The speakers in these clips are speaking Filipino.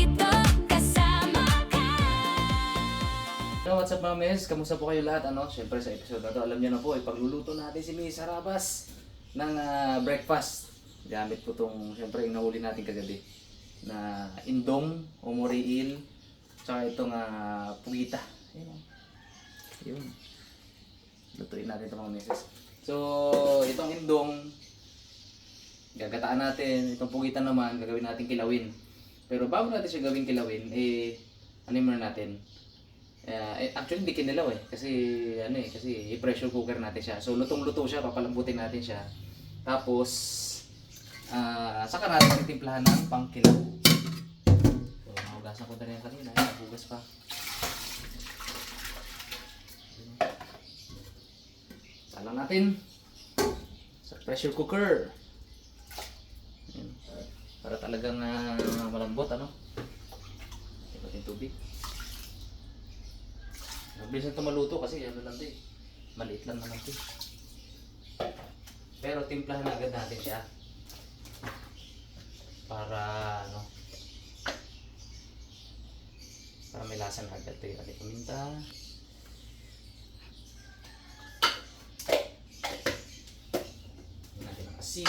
dito kasama ka. Hello, what's up mga mes? Kamusta po kayo lahat? Siyempre sa episode na to, alam niyo na po, ipagluluto natin si Miss Harabas ng breakfast. Gamit po itong, siyempre, yung nahuli natin kagabi na indong o moriil, tsaka itong pugita. Ayun. Yun. Lutuin natin ito mga meses. So, itong indong, gagataan natin. Itong pugitan naman, gagawin natin kilawin. Pero bago natin siya gawin kilawin, ano muna natin? Actually, hindi kinilaw kasi, kasi i-pressure cooker natin siya. So, lutong-luto siya, papalambutin natin siya. Tapos, saka natin timplahan ng pangkilaw. So, nahugasan ko na rin kanina. Nahugas pa. Salang natin sa pressure cooker. Ayan. Para talagang malambot, Iba't yung tubig. Mabilis na ito maluto kasi maliit lang naman ito. Pero timplahan na agad natin siya. Para para may lasa na agad. Ito yung paminta. Natin ang asin.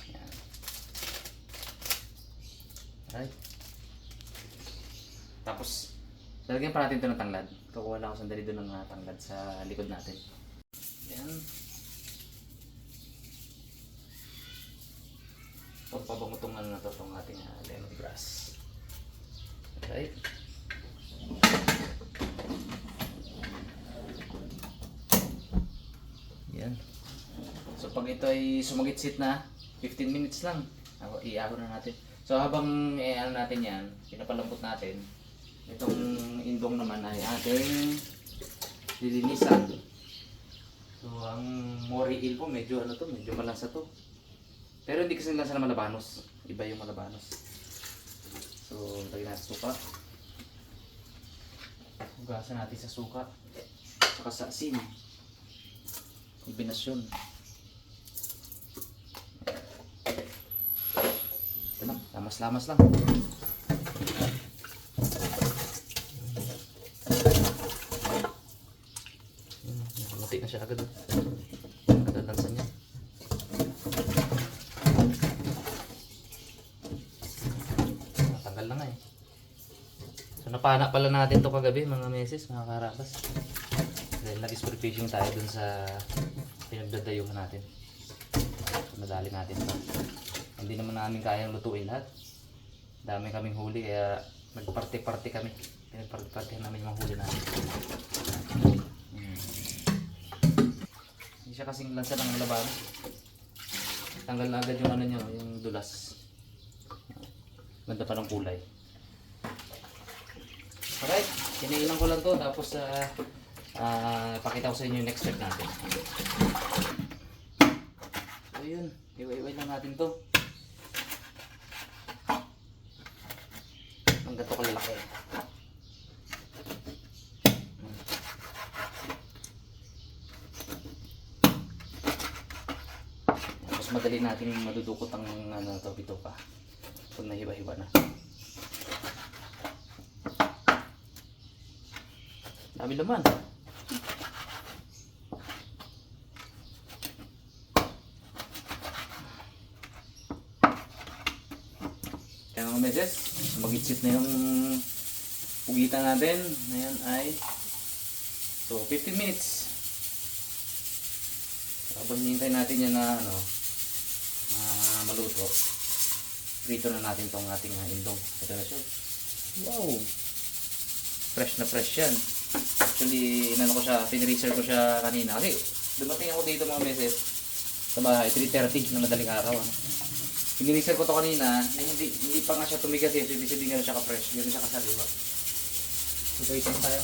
Ayan. Alright. Tapos, lalagyan pa natin ito ng tanglad. Kukuha lang ako sandali doon ng tanglad sa likod natin. Ayan. Pagpabango itong na ito, itong ating lemongrass. Alright. Ayan. So pag ito ay sumagitsit na, 15 minutes lang. Iahon na natin. So habang natin yan, pinapalambot natin, itong indong naman ay ating lilinisan. So ang moriil po medyo medyo malasa to. Pero hindi kasi lasa ng malabanos. Iba yung malabanos. So lagyan natin suka. Hugasan natin sa suka. Saka sa asin. Kombinasyon. Ito lang, lamas-lamas lang. Muti na siya agad. Agad ang lansa niya. Natanggal na nga So napana pala natin to kagabi mga meses, mga karabas. Dahil nag-spray fishing tayo dun sa pinagdadayuhan natin. So nadali natin pa. Hindi naman namin kayang lutuin lahat. Dami kaming huli kaya nagparty-party kami. Pinagparty-party namin yung mga huli natin. Hindi siya kasing lansa ng laban. Tanggal na agad yung niya, yung dulas. Ganda pa ng kulay. Alright, kiniilang ko lang to tapos pakita ko sa inyo yung next step natin. So yun, iwa-iway lang natin to. Ang gato kalaki. Mas madali natin madudukot ang bituka pag nahiwa-hiwa na. Dami naman. Kaya mga meses, mag-itsit na yung pugitan natin. Ngayon ay 15 minutes. Habang hinihintay natin yan na maluto, prito na natin tong ating indong. Ito na siya. Wow! Fresh na fresh yan. Actually, pinreaser ko siya kanina. Kasi dumating ako dito mga meses sa bahay, 3:30 na madaling araw. Pinreaser ko to kanina, hindi pa nga siya tumigas so ibig sabihin na siya ka-fresh. Gano'n siya kasaliwa. So, guys, tayo.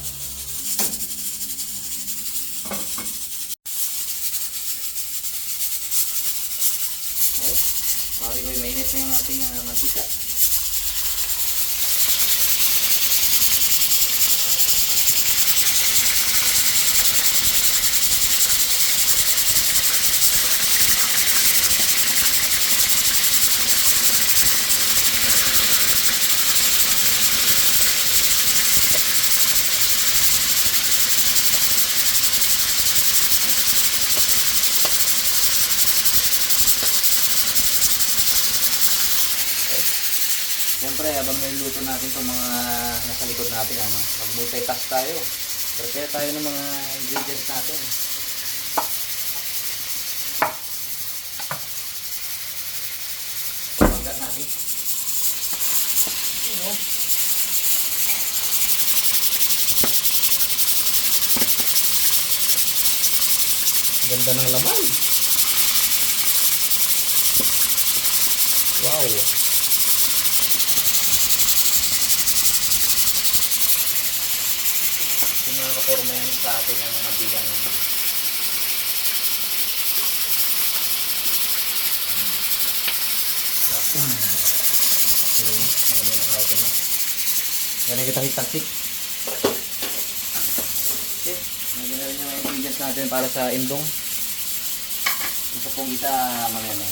Okay. Pari ko yung mainit na yung ating mantika. siyempre habang niluluto natin itong mga nasa likod natin, ano, mag-multitask tayo. Prepare tayo ng mga ingredients natin. Pagkat natin. Ano? Ganda ng laman. Wow. Yung mga kaporma yan sa atin ng mantika naman. Ganyan kita hitak-tik. Okay. Nagyan na rin yung ingredients natin para sa indong. Isa pong kita mamaya.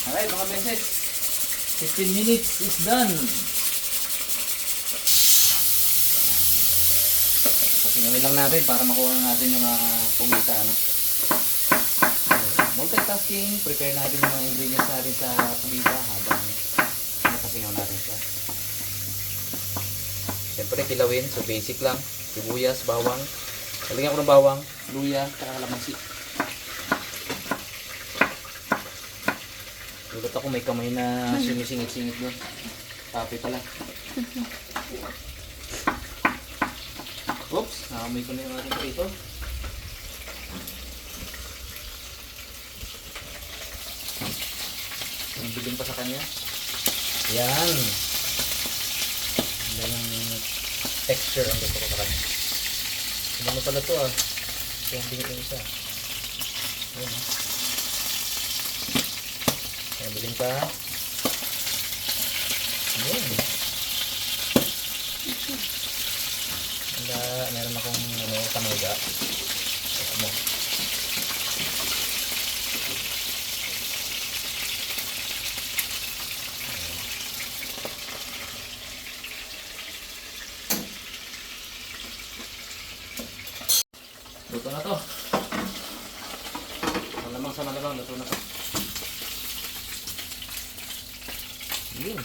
Alright mga beses. 15 minutes is done. Pasinawin lang natin para makuha natin yung mga pumita. No? Multitasking, prepare natin yung mga ingredients natin sa pumita habang napasingaw natin siya. Siyempre kilawin, so basic lang. Sibuyas, bawang. Talagyan ko ng bawang, luya, kalamansi. Gulat ako may kamay na sumisingit-singit doon. Papi pala. Oops, nakamoy ko na yung ating prito. Ang biling pa sa kanya. Yan. Yan yung texture ang gusto ko sa kanya. Ano pala to ah. Kaya ang bingit yung isa. Yan ah. Kaya biling pa. Yan. Meron akong kamaga. Ito mo. Luto na to. Malamang sa malamang, luto na to. Yun.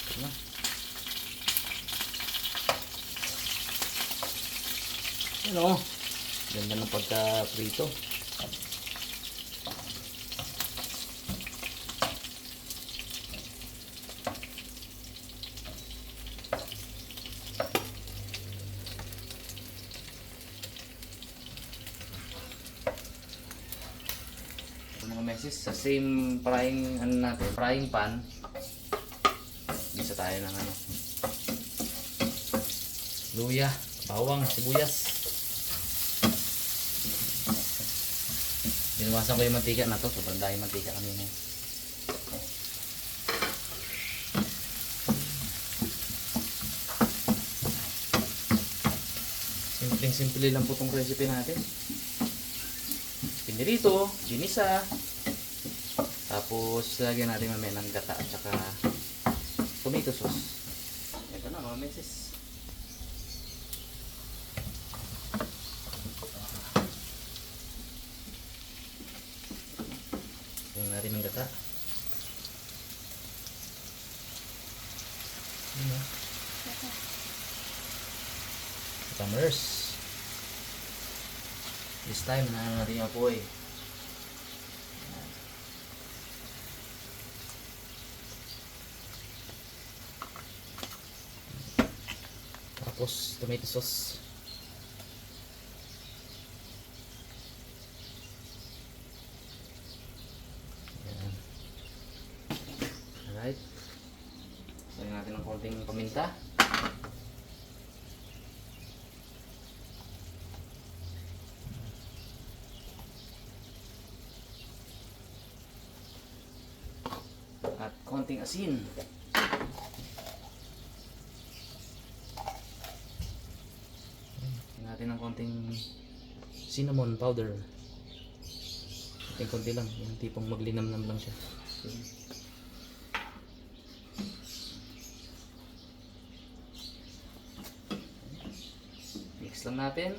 Ito na. Yun o. Ganda ng pagka-prito. Mga meses sa same frying frying pan, isa tayo ng luya, bawang, sibuyas. Binawasan ko yung mantika na to, sobrang dahil mantika kanina. Simple lang po itong recipe natin. Pinirito, ginisa, tapos lagyan natin mamaya ng gata at saka tomato sauce. Ito na mga meses. Lagyan natin ng gata. Tamers. This time na natin yung apoy. Tapos tomato sauce. Ayan. Alright. Lagyan natin ng konting paminta. At konting asin. Natin ng konting cinnamon powder. Konti lang, yung tipong maglinamnam lang siya. Mix lang natin.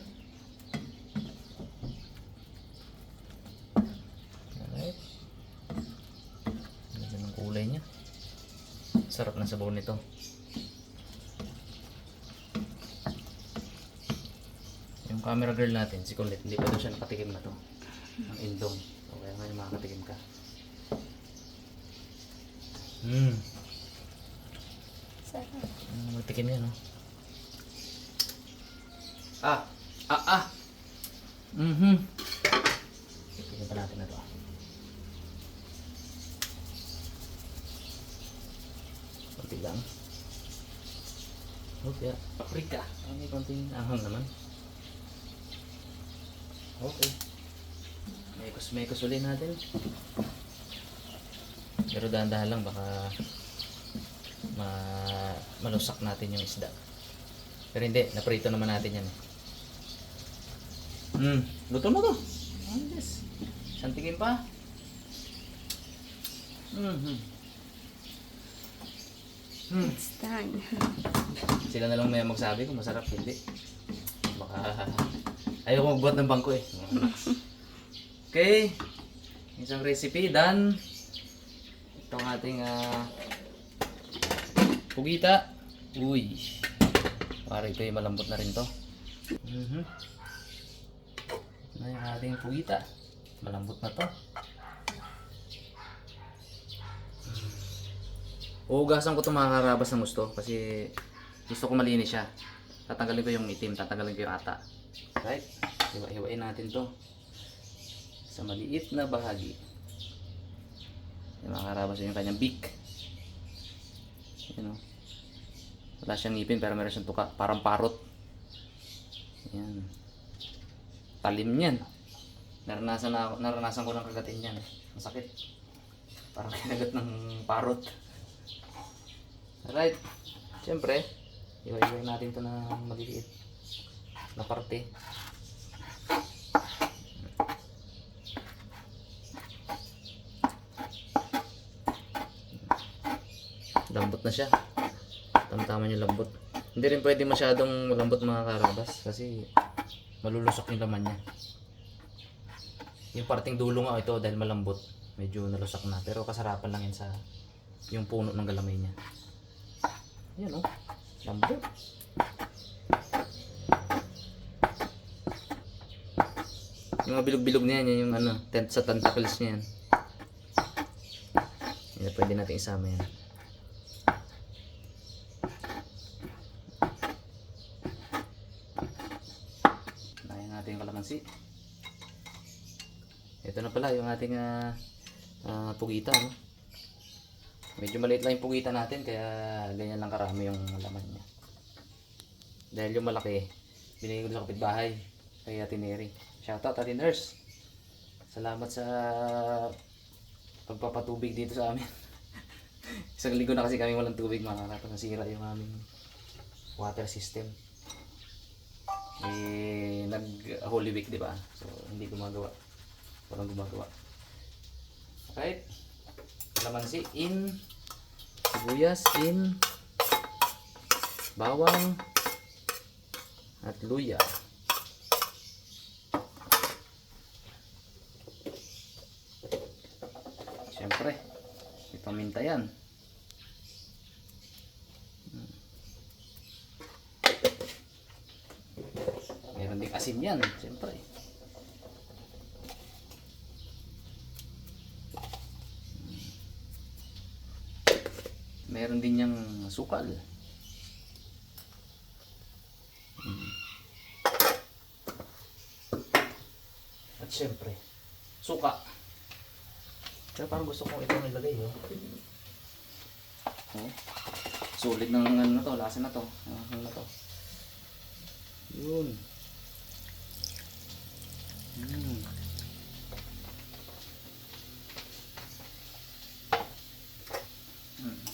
Alright. Sarap na sabaw nito. Yung camera girl natin, si Colette, hindi pa daw siya nakatikim na to. Ang indong. So, kaya ngayon makakatikim ka. Sarap. Magtikim yan, no? Tikim pa natin na to. Kunti lang. Okay. Paprika. May konting ahang naman. Okay. Mekos ulit natin. Pero dahan-dahan lang baka malusak natin yung isda. Pero hindi, naprito naman natin yan. Luto na to. Oh, yes. Santigin pa. It's done. Sila na lang may magsabi kung masarap, hindi. Baka ayaw magbuhat ng bangko eh. Okay. Isang recipe done. Itong ating pugita. Uy. Para ito ay malambot na rin to. Na yung ating pugita. Malambot na to. Uugasan ko itong mga karabas ng gusto kasi gusto ko malinis siya. Tatanggalin ko yung itim, tatanggalin ko yung ata. Right? Hiwa-hiwain natin to sa maliit na bahagi. Yung mga karabas yung kanyang beak. Yan o. Wala siyang ngipin pero meron siyang tuka. Parang parot. Yan. Talim yan. Naranasan ko ng kagatin yan. Masakit. Parang kinagat ng parot. Alright. Siyempre, iwa-iwain natin ito na maliliit na parte. Lambot na siya. Tama-tama yung lambot. Hindi rin pwede masyadong malambot mga karabas kasi malulusok yung laman niya. Yung parting dulo nga ito dahil malambot, medyo nalusak na. Pero kasarapan lang yan sa yung puno ng galamay niya. Yan o. Lambot. Yung mga bilog-bilog na yan, yung ano, sa tentacles niya yan. Yan, pwede natin isama yan. Nayan natin yung kalamansi. Ito na pala yung ating pugita, no? Medyo maliit lang yung pugita natin kaya ganyan lang karami yung laman niya. Dahil yung malaki, binigay ko sa kapitbahay kay Ate Neri. Shoutout Ate Nurse. Salamat sa pagpapatubig dito sa amin. Isang linggo na kasi kami walang tubig mga kapatid. Nasira yung aming water system. Nag Holy Week, di ba? So hindi gumagawa. Walang gumagawa. Okay. Kalamansi in, sibuyas in, bawang at luya. Siyempre, may paminta yan. Meron ding asin yan, siyempre. Meron din niyang sukal. At syempre, suka. Pero parang gusto kong itong ilagay, oh. Oh. Sulit ng ano na to, lasa na to. Ano na to. Yun.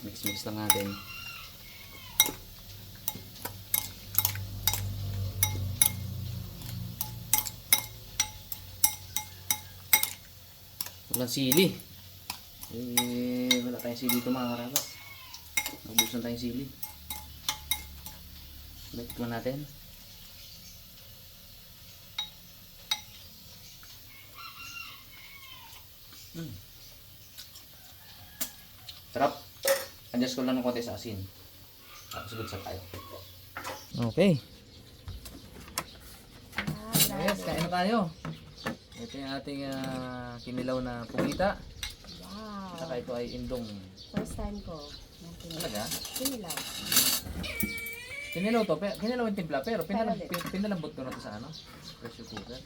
Mix lang natin. Walang sili. Wala tayong sili dito mga karabas. Nagubusan tayong sili. Balik natin. Sarap. Adjust ko lang ng konti sa asin. Tapos good sa tayo. Okay. Yes, kain na tayo. Ito yung ating kinilaw na pugita. Wow. Saka ito ay indong. First time ko. Talaga? Kinilaw. Kinilaw to, kinilaw yung timpla, pero Pero pinalambot ko na to sa ano? Pressure cooker.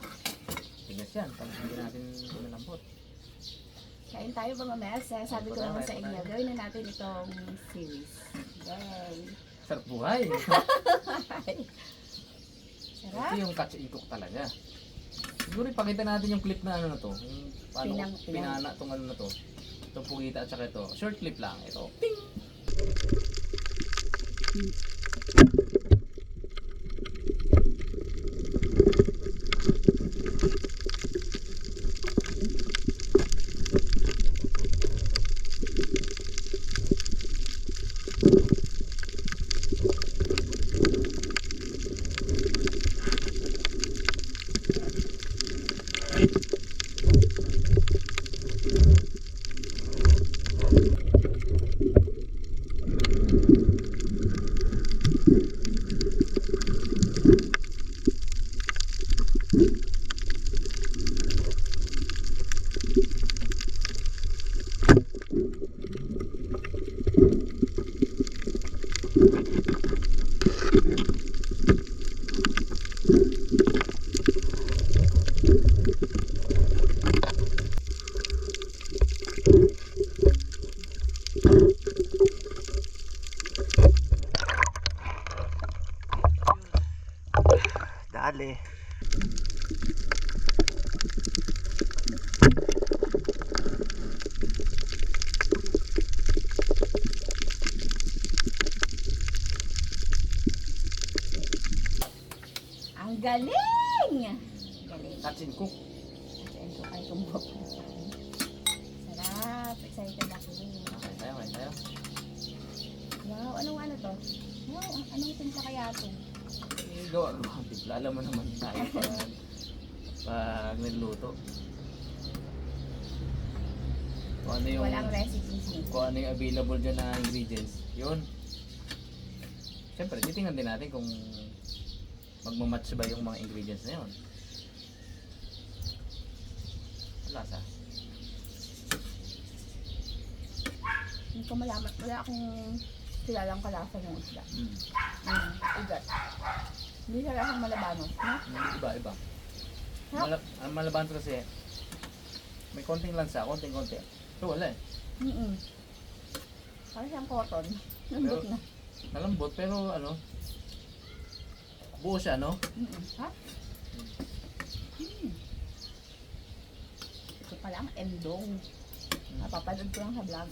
Tigas yan, pag hindi natin pinalambot. Kain tayo mga mes. Sabi ko Kain naman tayo, sa kain inyo, tayo. gawin na natin itong series. Yay. Sarap buhay. Sarap. Ito yung catch and cook talaga. Siguro ipakita natin yung clip na ano na to. Yung paano pinana tong ano na to. Itong pugita at saka ito. Short clip lang. Ito. Ping! Dale. Ang galing! Galing. Catch and cook. Kain ko ay tumbok. Sarap. Excited ako. Kain tayo, kain tayo. Wow, anong ano to? Wow, anong timpla kaya to? Gawa ang timpla. Alam mo naman tayo pag niluluto. Kung ano yung, Walang recipes nito. kung ano yung available dyan na ingredients. Yun. Siyempre, titingnan din natin kung magmamatch ba yung mga ingredients na yun. Lasa. Hindi ko malaman. Wala akong kilalang kalasa ng isda. Ugat. Hindi siya lasang malabanos. No? Iba. Huh? Ang malaban ko kasi may konting lansa, konting-konti. Pero wala eh. Parang siyang cotton. Nandot na. Malambot pero ano, buo siya no? Ha? Ito pala ang endong. Napapanood ko lang sa vlog.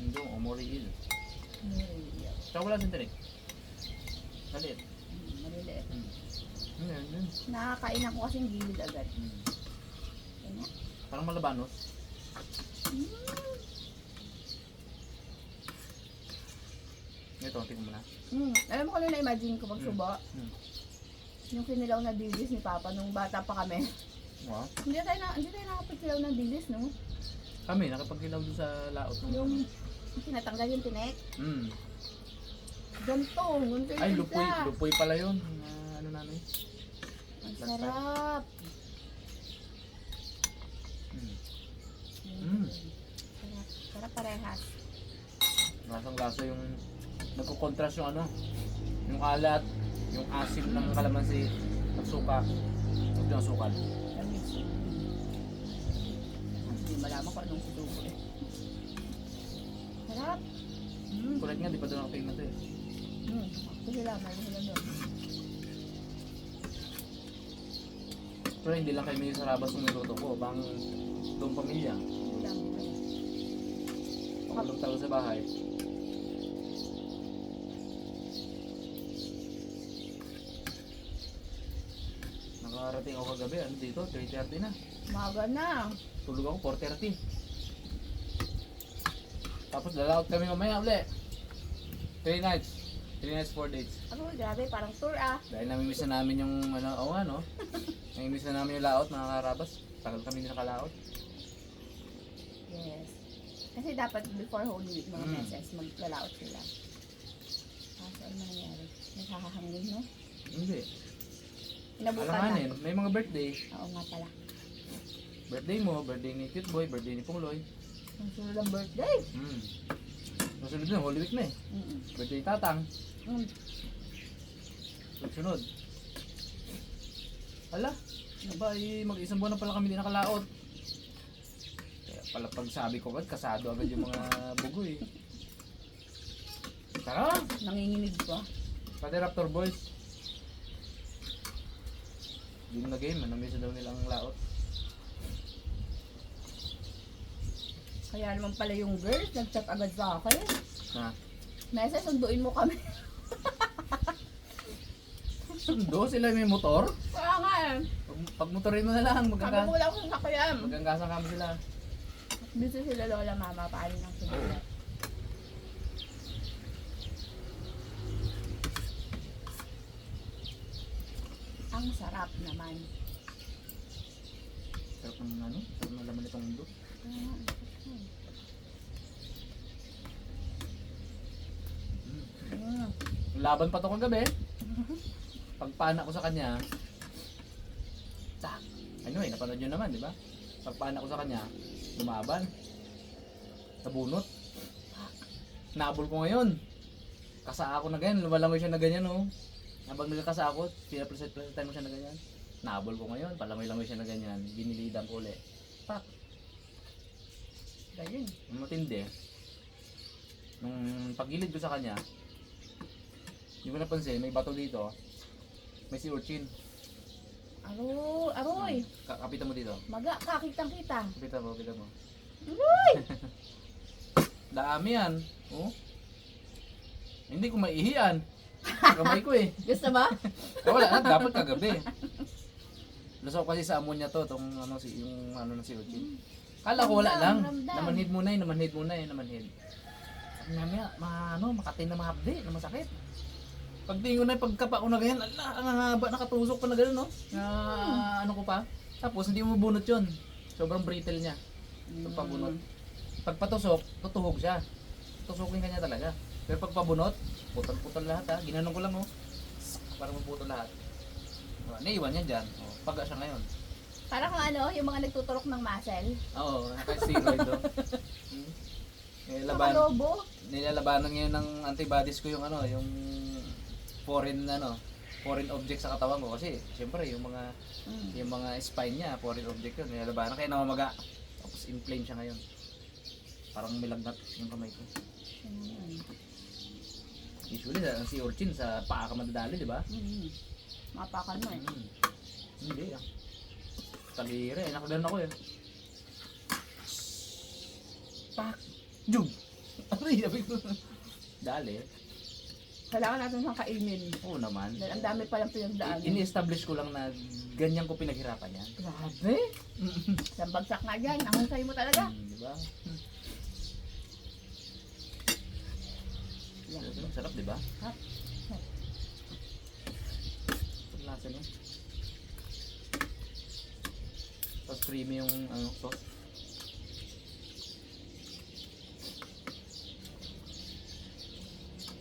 Indong o moriil. Muriel. Tsaka wala siyang tinik. Maliit. Maliliit. Yun. Nakakain ako kasing gilid agad. Yan nga. Parang malabanos. Ito, tingnan mo na. Alam mo kung ano na-imagine ko pag subo? Yung kinilaw na dilis ni Papa nung bata pa kami. Wow. Hindi tayo nakapagkilaw ng dilis, no? Kami, nakapagkilaw doon sa laot. Yung tinatanggal yung tinek. Ganto, ganto yung Ay, timpla. lupoy pala yun. Ano namin? Ang sarap. Sarap. Sarap parehas. Lasang-lasa yung nagko-contrast yung ano, yung alat, yung asim ng kalamansi at suka. At yung asukal. Tamis. Hindi malaman ko anong susuko eh. Sarap. Correct nga, di pa doon ako tingnan to eh. Kasi lamay sila doon. Pero hindi lang kay Mio Sarabas yung niluto ko, bang buong pamilya. Pakulog talaga sa bahay. Nakarating ako kagabi, ano dito, 3:30 na. Maga na. Tulog ako 4:30. Tapos lalaot kami mamaya uli. 3 nights. 3 nights, 4 days. Ano, grabe, parang tour ah. Dahil namimiss na namin yung ano, no? Namimiss na namin yung laot, mga karabas. Tagal kami hindi nakalaot. Yes. Kasi dapat before Holy Week mga Mm. meses, maglalaot sila. Kaso ano nangyari? Naghahangin, no? Hindi. Inabutan na. Alanganin, may mga birthday. Oo nga pala. Birthday mo, birthday ni Cute Boy, birthday ni Pungloy. Ang sunod ang birthday. Masunod na, Holy Week na eh. Mm. Birthday ni Tatang. Mm. Sunod. Ala, nabay, mag-isang buwan na pala kami di nakalaot. Kaya pala pag sabi ko agad, kasado agad yung mga bugoy. Tara, Nanginginig pa. pati Raptor Boys. Game na game, namisa daw nila ang laot. Kaya naman pala yung girls, nag-chat agad sa akin. Na, Meses, sunduin mo kami. sundo sila may motor. Kaya nga eh. Pag motorin mo na lang, Sabi ko wala akong sasakyan. magkangkasang kami sila. Busy sila lola mama, paano ng sunod. Ang sarap naman. Sarap ng ano, sarap ng laman itong mundo. Mm. Laban pa to kagabi. Pagpana ko sa kanya, tak. Ano eh, napanood nyo naman, di ba? Pagpana ko sa kanya, lumaban. Nabunot. Nabol ko ngayon. Kasa ako na ganyan, lumalangoy siya na ganyan, oh. Habang nagkakasa ako, pinapreset-presetan mo siya na ganyan. Nabol ko ngayon, palangoy-langoy siya na ganyan. Binilidan ko ulit. Pak. Ganyan. Ang matindi. Nung pagilid ko sa kanya, hindi ko napansin, may bato dito. May si Urchin. Aroy. Kapitan mo dito. Maga, kakitang kita. Kapitan mo, kapitan mo. Aroy! Dami yan. Oh. Hindi ko maihiyan. Kamay ko eh. Gusto ba? Wala na, dapat kagabi. Lusok kasi sa amon niya to, tong ano si yung ano na si Urchin. Kala ko wala lang. Ramdam. Namanhid muna eh, namanhid. Sabi namin, makatin na mahapdi, na masakit. Pagtingin ko na, pagkapa ko na ganyan, ala, ang haba, nakatusok pa na gano'n, no? Na ano ko pa. Tapos hindi mo mabunot yun. Sobrang brittle niya. Pagpabunot. Pagpatusok, tutuhog siya. Tusukin ka niya talaga. Pero pagpabunot, putol-putol lahat ha. Ginanong ko lang oh. Para maputol lahat. Naiwan niya dyan. Oh, paga siya ngayon. Para kung ano, yung mga nagtuturok ng muscle. Oo, naka-steroid do. Nakalobo. Nilalabanan ngayon ng antibodies ko yung ano, yung foreign object sa katawan ko kasi siyempre yung mga spine niya, foreign object yun. Nilalabanan kaya namamaga. Tapos inflamed siya ngayon. Parang milagnat yung kamay ko. Usually si Urchin sa paa ka madadali, di ba? Mapakan mo eh. Hindi ah. Talire, nakaganon ako eh. Pak! Jug! Aray, sabi ko. Dali. Kailangan natin siyang kainin. Oo naman. Dahil ang dami palang pinagdaan. Ini-establish ko lang na ganyan ko pinaghirapan yan. Grabe. Isang bagsak nga dyan. Ang husay mo talaga. Di ba? Yan. Sarap, di ba? Sarap. Ang lasa niya. Tapos creamy yung ano, sauce.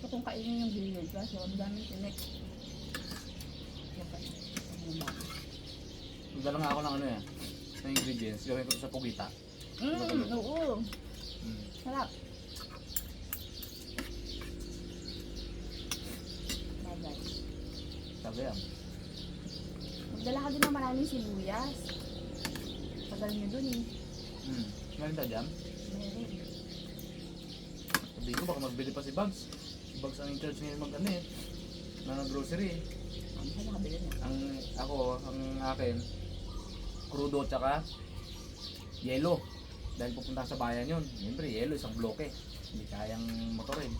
So kung kainin yung gilid, so ang daming tinik. Magdala nga ako ng ano eh, ng ingredients. Gawin ko sa pugita. Oo. Sarap. Bagay. Sabi yan. Magdala ka din ng maraming sibuyas. Tagal nyo dun eh. Meron tayo dyan? Meron. Sabi ko baka magbili pa si Bugs. Si Bugs ang in-charge ngayon mag ano eh. Na grocery eh. Ang nakabili na. Ang akin, crudo tsaka yelo. Dahil pupunta sa bayan yun. Siyempre, yelo isang bloke. Hindi kayang motorin.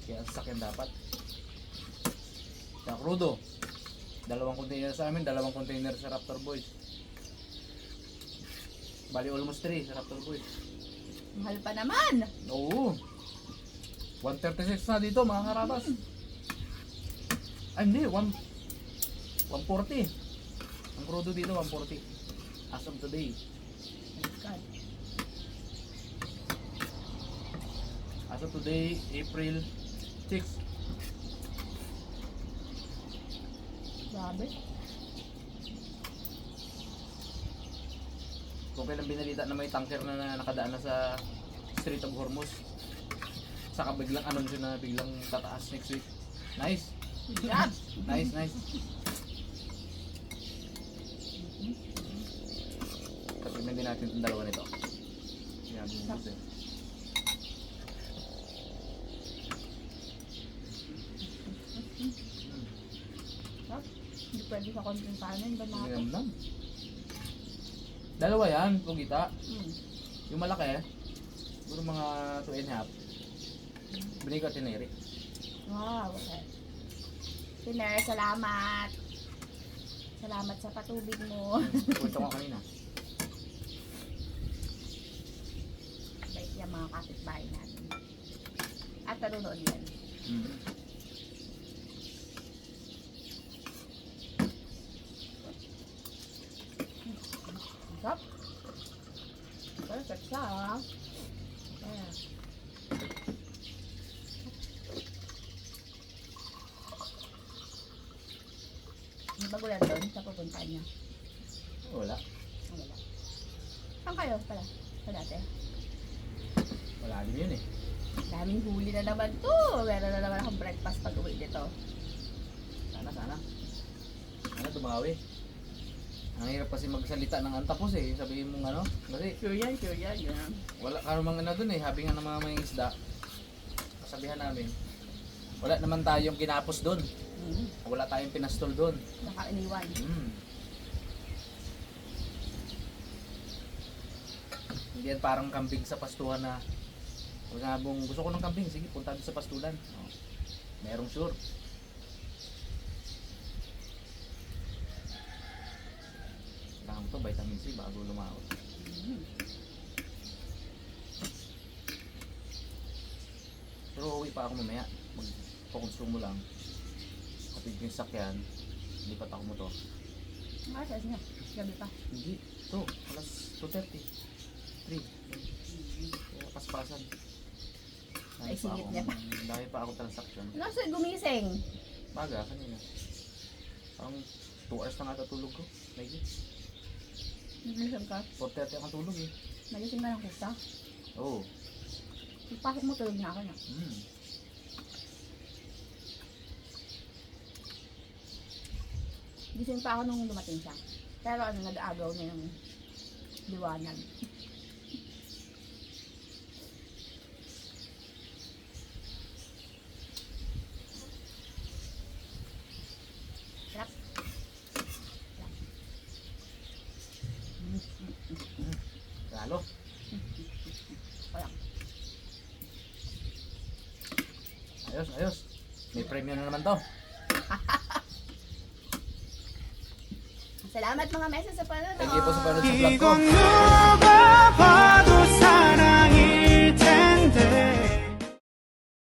Kaya sasakyan dapat. Tsaka crudo. 2 container sa amin, 2 container sa Raptor Boys. Bali almost 3 sa Raptor Boys. Mahal pa naman! Oo. 136 na dito mga karabas. Ay hindi, 140. Ang crudo dito 140. As of today. Oh my God. today, April 6. Grabe. Kung kailan binalita na may tanker na nakadaan na sa Strait of Hormuz. Saka biglang anunsyo na biglang tataas next week. Nice. Yan. Nice, nice. Tapos din natin itong dalawa nito. Yan, bubus eh. Sarap. Hindi pwede sa konting kanin. Ba natin? Ginamnam. Dalawa yan, pugita. Mm. Yung malaki, siguro mga 2.5. Binigay ko tiniri. Wow, okay. Tiner, salamat. Salamat sa patubig mo. Kwento ko kanina. Bait yung mga kapitbahay natin. At nanonood yan. Mm. Sarap. Perfect siya, ha? Ayan. May bagulan doon sa pupuntahan niya. Wala. Ah, wala. Saan kayo pala? Sa dati? Wala din yun eh. Daming huli na naman to. Meron na naman akong breakfast pag uwi dito. Sana, sana. Sana dumawi. Ang hirap kasi magsalita ng antapos eh. Sabihin mong ano. Kasi Sure yan, sure yan. Yan. wala ka namang ano dun eh. Habi nga ng mga may isda. Kasabihan namin. Wala naman tayong kinapos dun. Wala tayong pinastol dun. Saka iniwan. Hindi yan parang kambing sa pastuhan na kung sabong gusto ko ng kambing, sige punta doon sa pastulan. Oh. Merong sure. Kailangan mo to vitamin C bago lumaot. Pero uwi pa ako mamaya. Magpakonsumo lang. Kapag yung sakyan, lipat ako mo to. Ah, siya niya. Gabi pa. Hindi. Ito, alas 2:30. 3. Kaya paspasan. Ay, singit niya pa. Dahil pa ako transaction. Nasa gumising. Baga, kanina. Parang 2 hours na nga tulog ko. Maybe. Nagising ka. 4:30 akong tulog eh. Nagising ka ng kusa. Oo. Pagpasok mo tulog na ako na. Gising pa ako nung dumating siya. Pero ano, nag-aagaw na yung liwanag. Sarap. Lalo. Walang. Ayos, ayos. May premium na naman to. Salamat mga meses sa panonood. Thank you po sa panonood sa vlog ko.